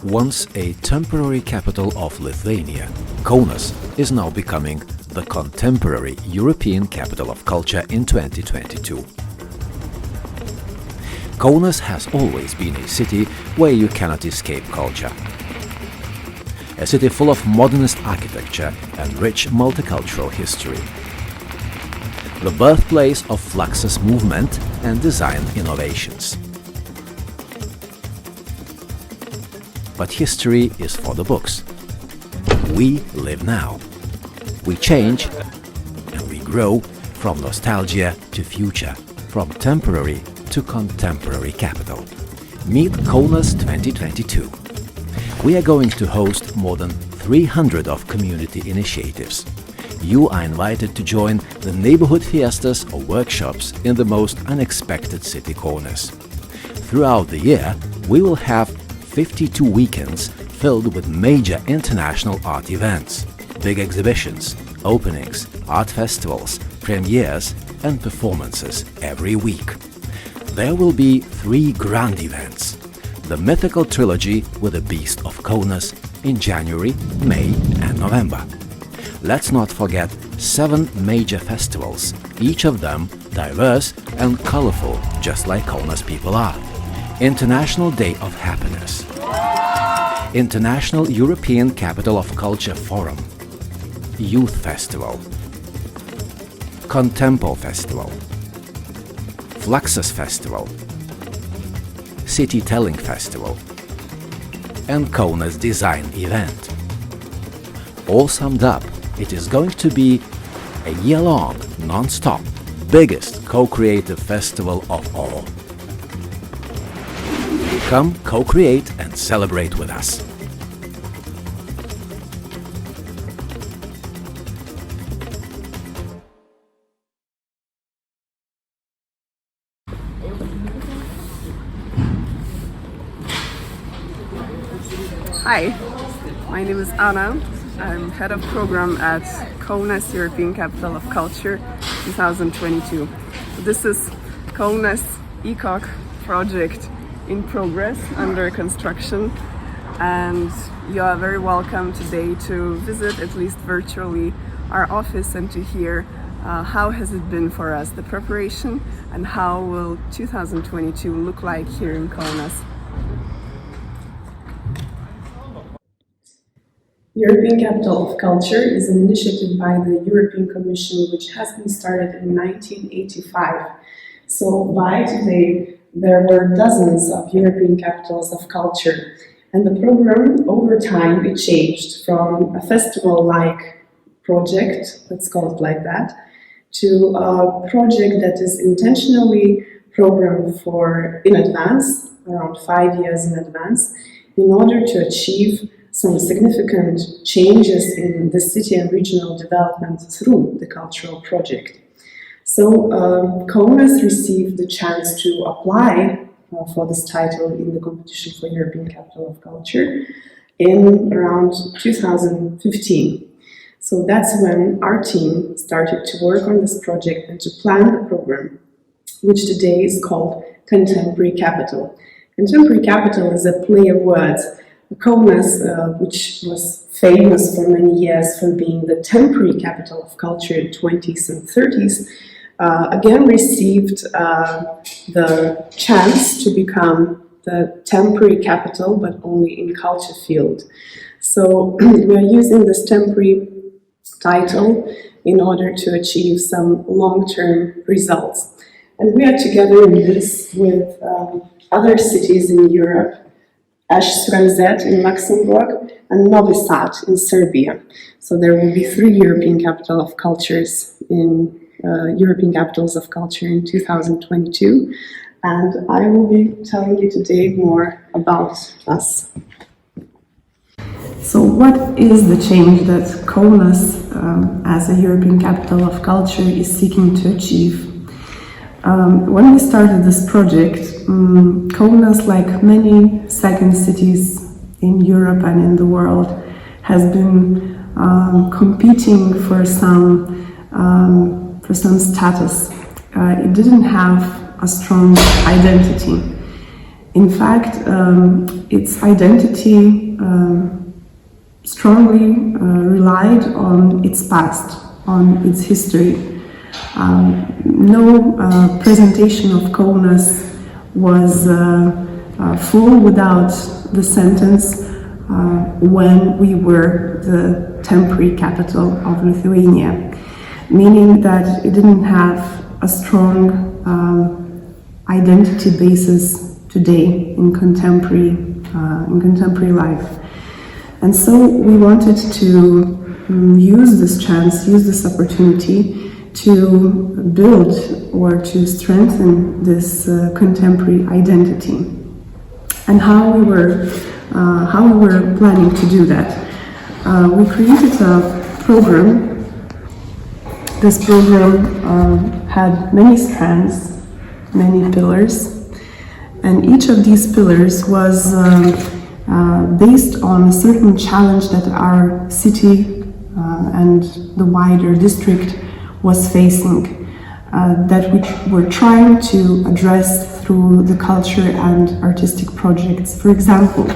Once a temporary capital of Lithuania, Kaunas is now becoming the contemporary European capital of culture in 2022. Kaunas has always been a city where you cannot escape culture. A city full of modernist architecture and rich multicultural history. The birthplace of Fluxus movement and design innovations. But history is for the books. We live now. We change and we grow from nostalgia to future, from temporary to contemporary capital. Meet Kaunas 2022. We are going to host more than 300 of community initiatives. You are invited to join the neighborhood fiestas or workshops in the most unexpected city corners. Throughout the year, we will have 52 weekends filled with major international art events, big exhibitions, openings, art festivals, premieres and performances every week. There will be 3 grand events. The Mythical Trilogy with the Beast of Kaunas in January, May and November. Let's not forget 7 major festivals, each of them diverse and colorful, just like Kaunas people are. International Day of Happiness, International European Capital of Culture Forum, Youth Festival, Contempo Festival, Fluxus Festival, City Telling Festival, and Kaunas Design Event. All summed up, it is going to be a year-long, non-stop, biggest co-creative festival of all. Come co-create and celebrate with us. Hi, my name is Anna. I'm head of program at Kaunas European Capital of Culture 2022. This is Kaunas ECOC project in progress, under construction, and you are very welcome today to visit, at least virtually, our office and to hear how has it been for us, the preparation, and how will 2022 look like here in Kaunas. European Capital of Culture is an initiative by the European Commission which has been started in 1985. So by today there were dozens of European capitals of culture, and the program over time it changed from a festival-like project, let's call it like that, to a project that is intentionally programmed for in advance, around 5 years in advance, in order to achieve some significant changes in the city and regional development through the cultural project. So Kaunas received the chance to apply for this title in the competition for European Capital of Culture in around 2015. So that's when our team started to work on this project and to plan the program, which today is called Contemporary Capital. Contemporary Capital is a play of words. Kaunas, which was famous for many years for being the temporary capital of culture in 20s and 30s, again received the chance to become the temporary capital, but only in culture field. So we are using this temporary title in order to achieve some long-term results. And we are together in this with other cities in Europe, Ashstremzet in Luxembourg and Novi Sad in Serbia. So there will be 3 European Capital of Cultures in European Capitals of Culture in 2022, and I will be telling you today more about us. So what is the change that Kaunas as a European Capital of Culture is seeking to achieve? When we started this project, Kaunas, like many second cities in Europe and in the world, has been competing for some status. It didn't have a strong identity. In fact, its identity strongly relied on its past, on its history. No presentation of Kaunas was full without the sentence when we were the temporary capital of Lithuania, meaning that it didn't have a strong identity basis today in contemporary life. And so we wanted to use this chance, use this opportunity to build or to strengthen this contemporary identity. And how we were planning to do that. We created a program. This program had many strands, many pillars, and each of these pillars was based on a certain challenge that our city and the wider district was facing, that we were trying to address through the culture and artistic projects. For example,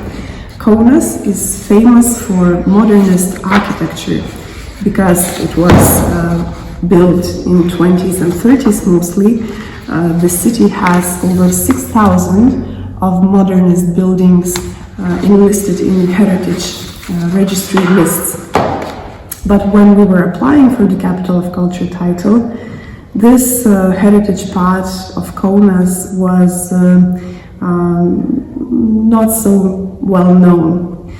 Kaunas is famous for modernist architecture because it was built in 20s and 30s mostly. The city has over 6,000 of modernist buildings enlisted in heritage registry lists. But when we were applying for the Capital of Culture title, this heritage part of Kaunas was not so well known.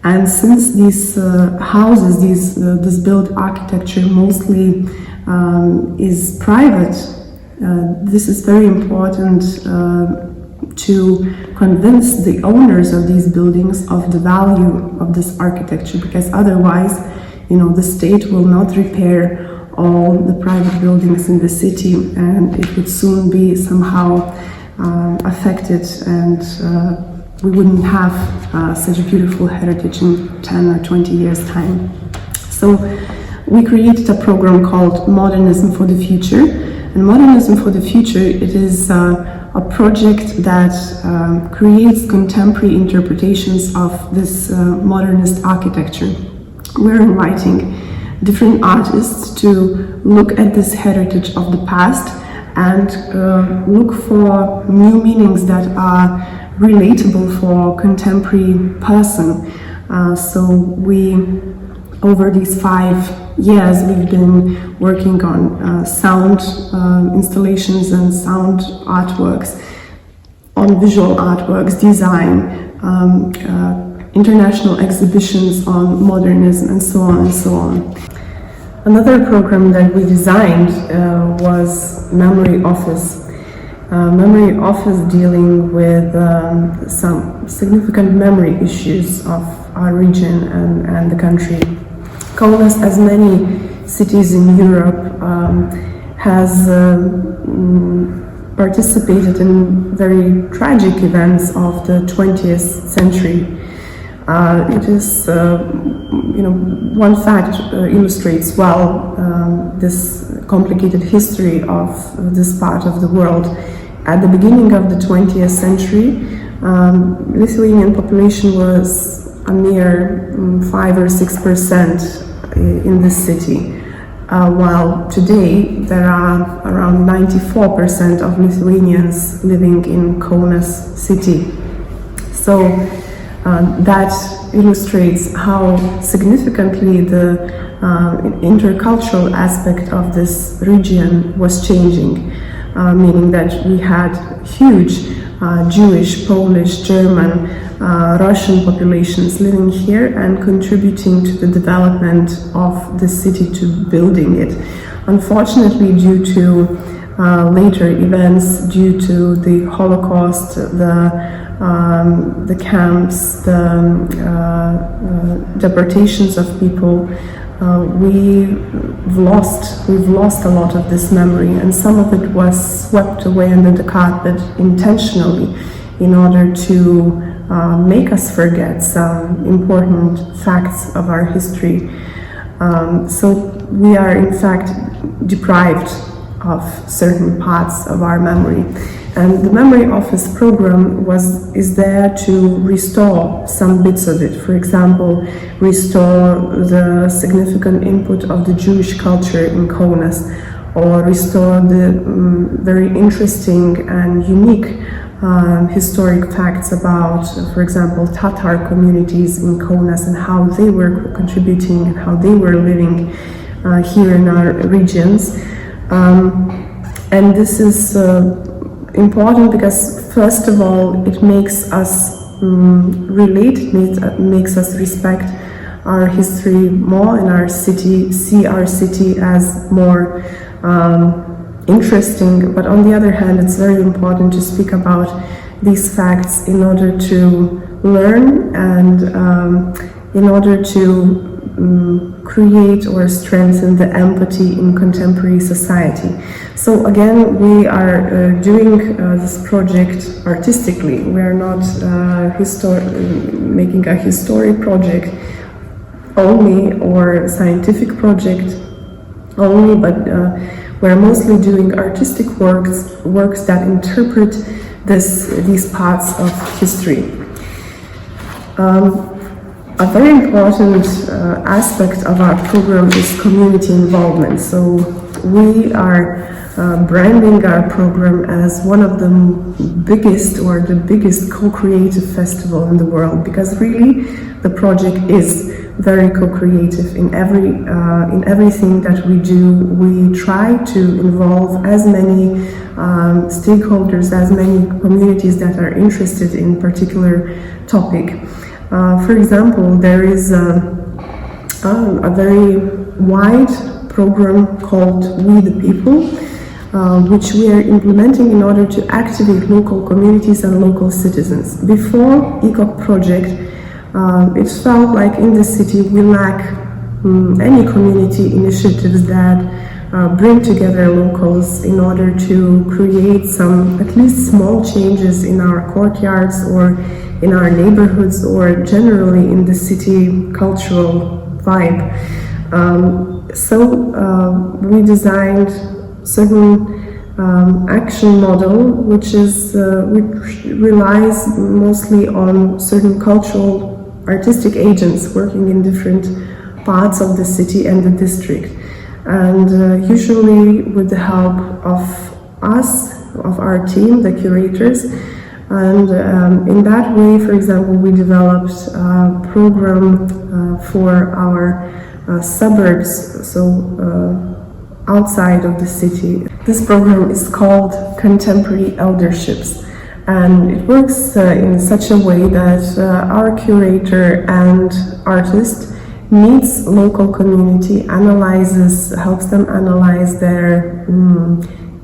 And since these houses, this built architecture mostly is private, this is very important to convince the owners of these buildings of the value of this architecture, because otherwise, the state will not repair all the private buildings in the city, and it would soon be somehow affected, and we wouldn't have such a beautiful heritage in 10 or 20 years' time. So we created a program called Modernism for the Future. And Modernism for the Future, it is a project that creates contemporary interpretations of this modernist architecture. We're inviting different artists to look at this heritage of the past and look for new meanings that are relatable for contemporary person. So over these 5 years, we've been working on sound installations and sound artworks, on visual artworks, design, international exhibitions on modernism, and so on and so on. Another program that we designed was Memory Office. Memory Office dealing with some significant memory issues of our region and the country. Kaunas, as many cities in Europe, has participated in very tragic events of the 20th century. It is, one fact illustrates well this complicated history of this part of the world. At the beginning of the 20th century, Lithuanian population was a mere 5 or 6% in this city, while today there are around 94% of Lithuanians living in Kaunas city. So that illustrates how significantly the intercultural aspect of this region was changing, meaning that we had huge Jewish, Polish, German, Russian populations living here and contributing to the development of the city, to building it. Unfortunately, due to later events, due to the Holocaust, the camps, the deportations of people, we've lost a lot of this memory, and some of it was swept away under the carpet intentionally in order to make us forget some important facts of our history. So we are in fact deprived of certain parts of our memory. And the Memory Office program is there to restore some bits of it. For example, restore the significant input of the Jewish culture in Kaunas, or restore the very interesting and unique historic facts about, for example, Tatar communities in Kaunas and how they were contributing and how they were living here in our regions. And this is important because, first of all, it makes us relate, it makes us respect our history more in our city, see our city as more interesting. But on the other hand, it's very important to speak about these facts in order to learn and in order to create or strengthen the empathy in contemporary society. So again, we are doing this project artistically. We are not making a history project only or scientific project only, but we're mostly doing artistic works that interpret these parts of history. A very important aspect of our program is community involvement. So we are branding our program as one of the biggest or the biggest co-creative festival in the world, because really the project is very co-creative in everything that we do. We try to involve as many stakeholders, as many communities that are interested in particular topic. For example, there is a very wide program called We the People, which we are implementing in order to activate local communities and local citizens. Before ECOC project, it felt like in the city we lack any community initiatives that bring together locals in order to create some at least small changes in our courtyards or in our neighborhoods or generally in the city cultural vibe. So we designed certain action model which relies mostly on certain cultural artistic agents working in different parts of the city and the district. And usually with the help of us, of our team, the curators. And in that way, for example, we developed a program for our suburbs, so outside of the city. This program is called Contemporary Elderships, and it works in such a way that our curator and artist meets local community, helps them analyze their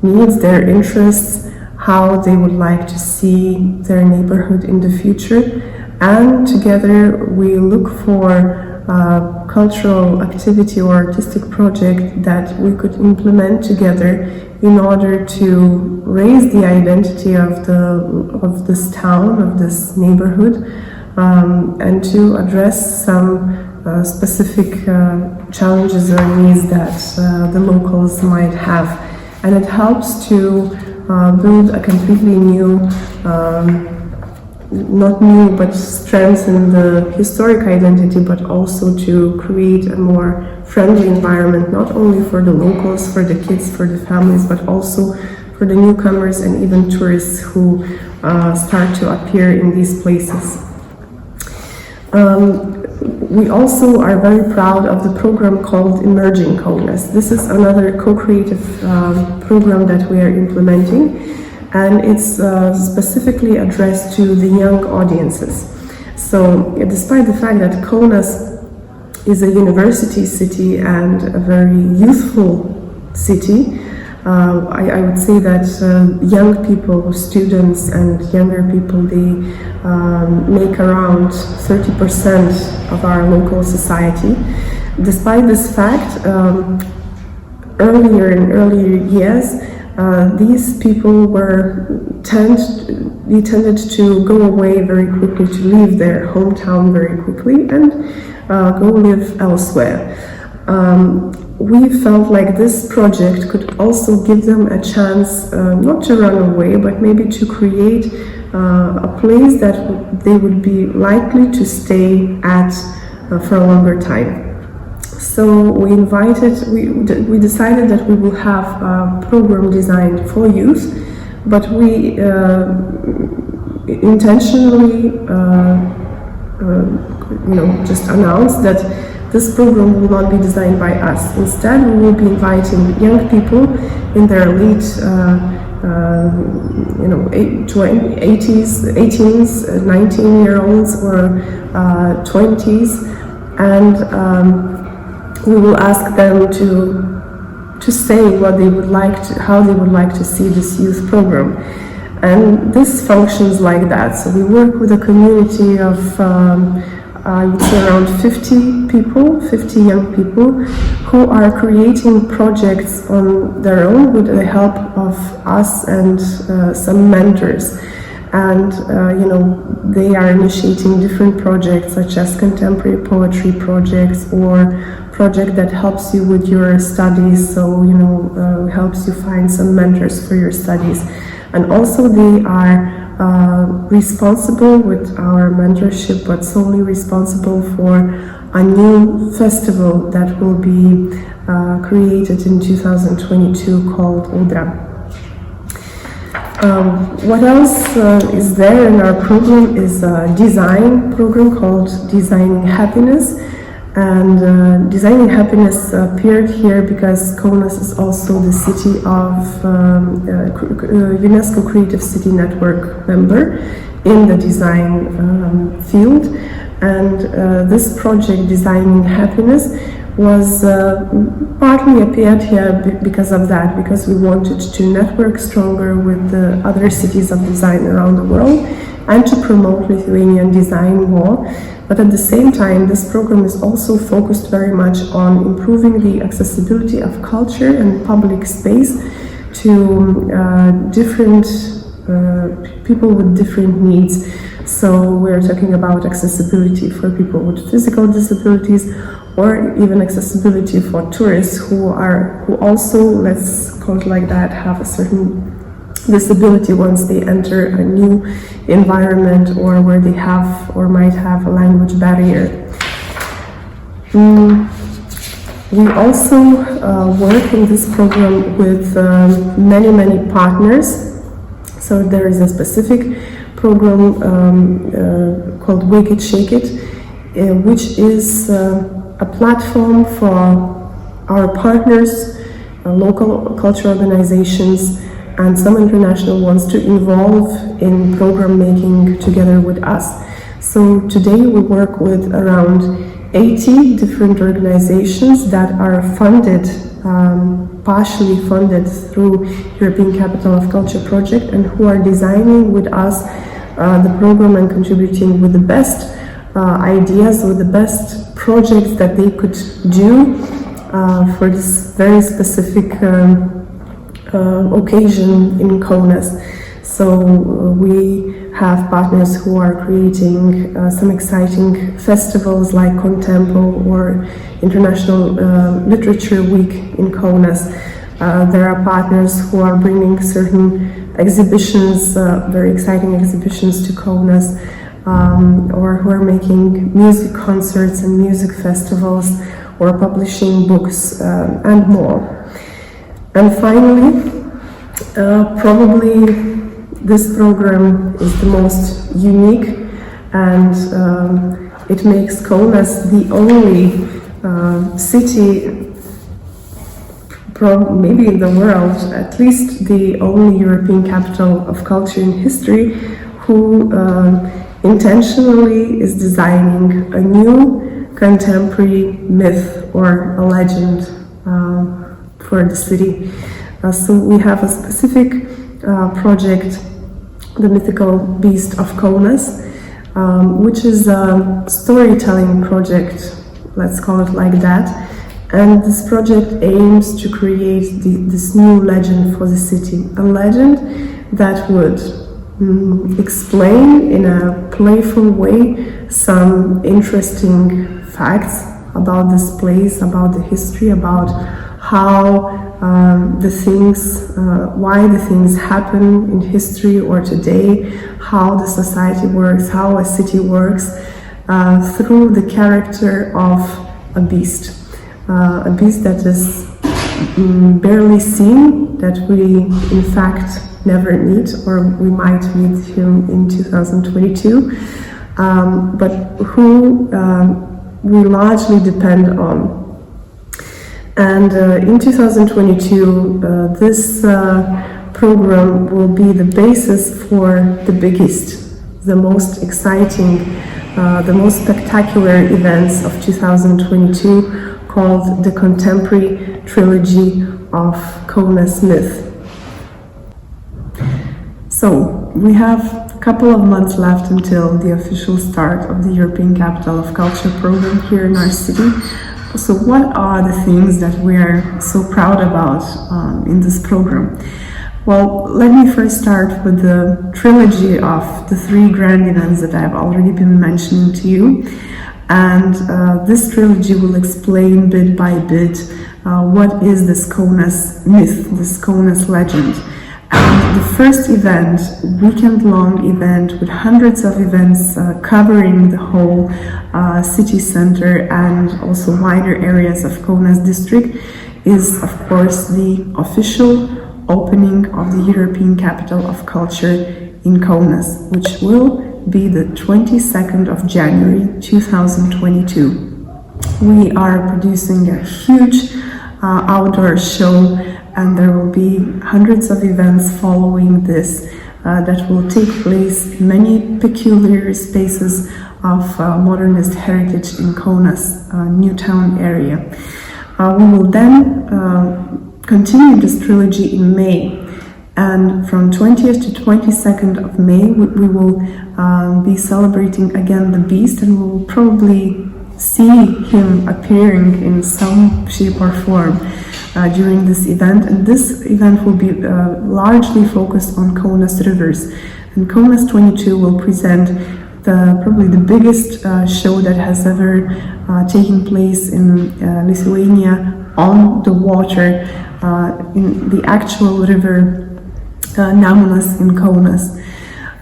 needs, their interests, how they would like to see their neighborhood in the future, and together we look for cultural activity or artistic project that we could implement together in order to raise the identity of this town, of this neighborhood, and to address some specific challenges or needs that the locals might have. And it helps to build a completely new, not new, but strengthen the historic identity, but also to create a more friendly environment, not only for the locals, for the kids, for the families, but also for the newcomers and even tourists who start to appear in these places. We also are very proud of the program called Emerging Kaunas. This is another co-creative program that we are implementing, and it's specifically addressed to the young audiences. So despite the fact that Kaunas is a university city and a very youthful city, I would say that young people, students and younger people, they make around 30% of our local society. Despite this fact, earlier years, these people tended to go away very quickly, to leave their hometown very quickly and go live elsewhere. we felt like this project could also give them a chance not to run away, but maybe to create a place that they would be likely to stay at for a longer time. So we decided that we will have a program designed for youth, but we intentionally just announced that this program will not be designed by us. Instead, we will be inviting young people in their late 18s, 19-year-olds or 20s, and we will ask them to say what they would like to, how they would like to see this youth program. And this functions like that. So we work with a community of I would say around 50 people, 50 young people, who are creating projects on their own with the help of us and some mentors. And they are initiating different projects such as contemporary poetry projects or project that helps you with your studies, so helps you find some mentors for your studies. And also they are responsible with our mentorship, but solely responsible for a new festival that will be created in 2022 called Odra. What else is there in our program is a design program called Designing Happiness. And Designing Happiness appeared here because Kaunas is also the city of UNESCO Creative City Network member in the design field. And this project, Designing Happiness, was partly appeared here because of that, because we wanted to network stronger with the other cities of design around the world and to promote Lithuanian design more. But at the same time, this program is also focused very much on improving the accessibility of culture and public space to different people with different needs. So we're talking about accessibility for people with physical disabilities, or even accessibility for tourists who also, let's call it like that, have a certain disability once they enter a new environment or where they have or might have a language barrier. We also work in this program with many partners. So there is a specific program called Wake It, Shake It, which is a platform for our partners, local culture organizations, and some international ones to involve in program making together with us. So today we work with around 80 different organizations that are funded, partially funded through European Capital of Culture project, and who are designing with us the program and contributing with the best ideas, with the best projects that they could do for this very specific occasion in Kaunas. So we have partners who are creating some exciting festivals like Contempo or International Literature Week in Kaunas. There are partners who are bringing certain exhibitions, very exciting exhibitions to Kaunas, or who are making music concerts and music festivals, or publishing books and more. And finally, probably this program is the most unique, and it makes Kaunas the only city, maybe in the world, at least the only European capital of culture and history, who intentionally is designing a new contemporary myth or a legend for the city. So we have a specific project, the Mythical Beast of Kaunas, which is a storytelling project, let's call it like that. And this project aims to create this new legend for the city, a legend that would explain in a playful way some interesting facts about this place, about the history, about how why the things happen in history or today, how the society works, how a city works, through the character of a beast that is barely seen, that we in fact never meet, or we might meet him in 2022, but who we largely depend on. And in 2022, this program will be the basis for the biggest, the most exciting, the most spectacular events of 2022, called the Contemporary Trilogy of Kaunas Myth. So, we have a couple of months left until the official start of the European Capital of Culture program here in our city. So what are the things that we're so proud about in this program? Well, let me first start with the trilogy of the three grand events that I've already been mentioning to you. And this trilogy will explain bit by bit what is this Kaunas myth, this Kaunas legend. And the first event, weekend-long event with hundreds of events covering the whole city center and also wider areas of Kaunas district, is of course the official opening of the European Capital of Culture in Kaunas, which will be the 22nd of January 2022. We are producing a huge outdoor show, and there will be hundreds of events following this that will take place in many peculiar spaces of modernist heritage in Kaunas, New Town area. We will then continue this trilogy in May, and from 20th to 22nd of May we will be celebrating again the Beast, and we will probably see him appearing in some shape or form during this event. And this event will be largely focused on Kaunas rivers, and Kaunas 22 will present probably the biggest show that has ever taken place in Lithuania on the water, in the actual river Nemunas in Kaunas.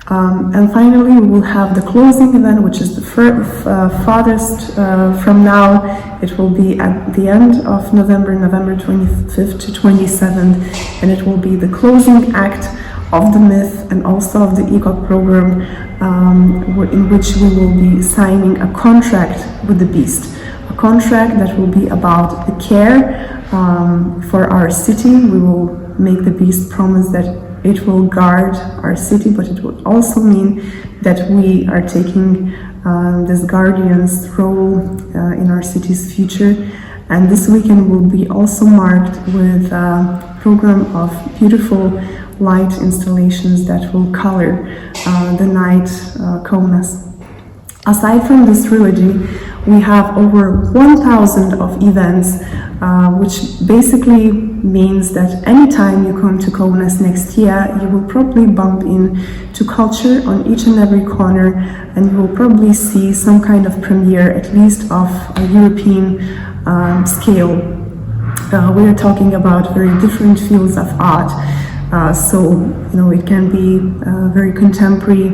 And finally, we will have the closing event, which is the farthest from now. It will be at the end of November 25th to 27th, and it will be the closing act of the myth and also of the ECOC program, in which we will be signing a contract with the Beast. A contract that will be about the care for our city. We will make the Beast promise that it will guard our city, but it will also mean that we are taking this guardian's role in our city's future. And this weekend will be also marked with a program of beautiful light installations that will color the night Kaunas. Aside from this trilogy, we have over 1,000 of events, which basically means that anytime you come to Kaunas next year, you will probably bump into culture on each and every corner, and you will probably see some kind of premiere, at least of a European scale. We are talking about very different fields of art. So, it can be very contemporary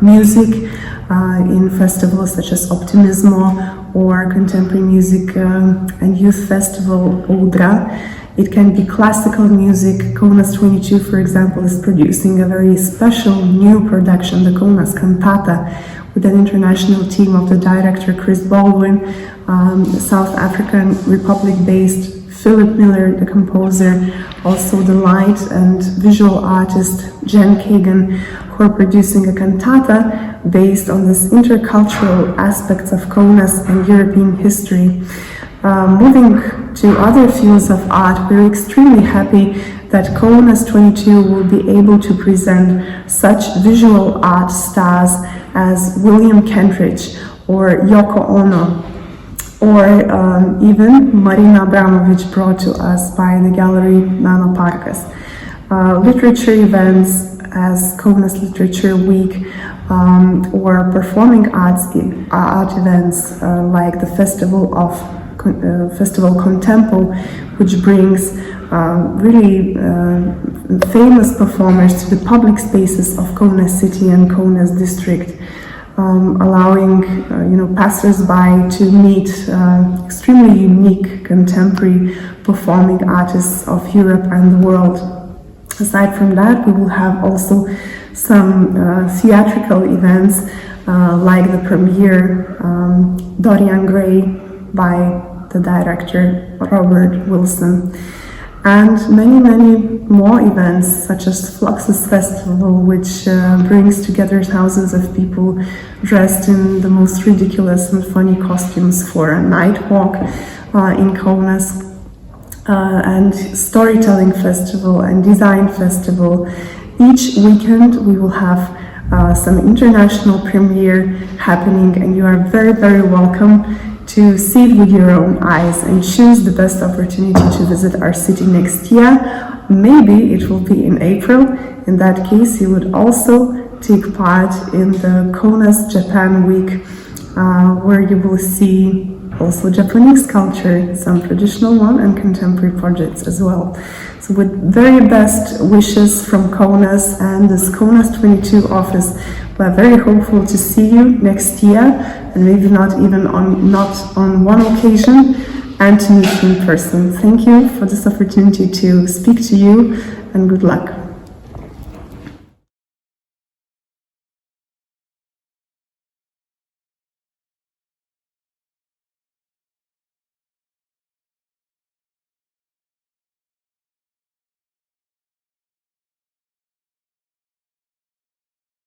music in festivals such as Optimismo, or contemporary music and youth festival Odra. It can be classical music. Kaunas 22, for example, is producing a very special new production, the Kaunas Cantata, with an international team of the director Chris Baldwin, the South African Republic-based Philip Miller, the composer, also the light and visual artist Jen Kagan, who are producing a cantata based on this intercultural aspects of Kaunas and European history. Moving to other fields of art, we're extremely happy that Kaunas 22 will be able to present such visual art stars as William Kentridge or Yoko Ono, or even Marina Abramovic, brought to us by the gallery Mano Parkas. Literature events as Kaunas Literature Week, or performing art events like the Festival Contempo, which brings really famous performers to the public spaces of Kaunas city and Kaunas district, allowing passers-by to meet extremely unique contemporary performing artists of Europe and the world. Aside from that, we will have also some theatrical events like the premiere Dorian Gray by the director Robert Wilson, and many more events such as Fluxus Festival, which brings together thousands of people dressed in the most ridiculous and funny costumes for a night walk in Kaunas, and Storytelling Festival and Design Festival. Each weekend we will have some international premiere happening, and you are very welcome to see it with your own eyes and choose the best opportunity to visit our city next year. Maybe it will be in April. In that case, you would also take part in the Kaunas Japan Week, where you will see also Japanese culture, some traditional one and contemporary projects as well. So with very best wishes from Kaunas and this Kaunas 22 office, we're very hopeful to see you next year, and maybe not on one occasion, and to meet you in person. Thank you for this opportunity to speak to you, and good luck.